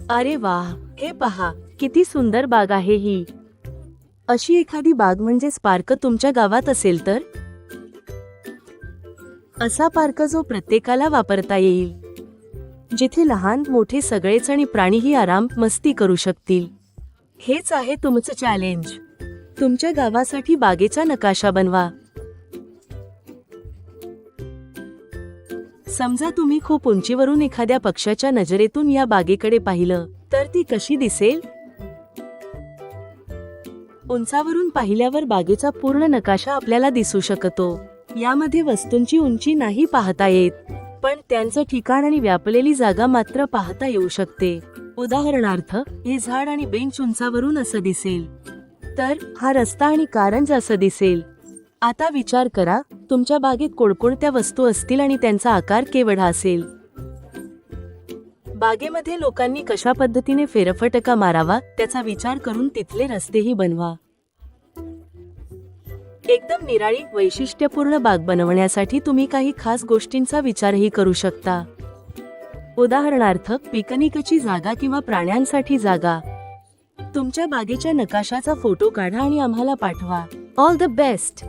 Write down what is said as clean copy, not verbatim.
अरे वाह, हे पहा किती सुंदर बाग आहे ही. अशी एखादी बाग म्हणजे पार्क तुमच्या गावात असेल तर? असा पार्क जो प्रत्येकाला वापरता येईल, जिथे लहान मोठे सगळेच आणि प्राणीही आराम मस्ती करू शकतील. हेच आहे तुमचं चॅलेंज. तुमच्या गावासाठी बागेचा नकाशा बनवा. समजा तुम्ही खूप उंचीवरून एखाद्या पक्षाच्या नजरेतून या बागेकडे पाहिलं तर ती कशी दिसेल? उंचावरून पाहिल्यावर बागेचा पूर्ण नकाशा आपल्याला दिसू शकतो. यामध्ये वस्तूंची उंची नाही पाहता येत, पण त्यांचं ठिकाण आणि व्यापलेली जागा मात्र पाहता येऊ शकते. उदाहरणार्थ, हे झाड आणि बेंच उंचावरून असं दिसेल, तर हा रस्ता आणि कारंज असं दिसेल. आता विचार करा, तुमच्या बागेत कोणकोणत्या वस्तू असतील आणि त्यांचा आकार केवढा असेल. बागेमध्ये लोकांनी कशा पद्धतीने फेरफटका मारावा त्याचा विचार करून तिथले रस्तेही बनवा. एकदम निराळी वैशिष्ट्यपूर्ण बाग बनवण्यासाठी तुम्ही काही खास गोष्टींचा विचारही करू शकता. उदाहरणार्थ, पिकनिकची जागा किंवा प्राण्यांसाठी जागा. तुमच्या बागेच्या नकाशाचा फोटो काढा आणि आम्हाला पाठवा. All the best.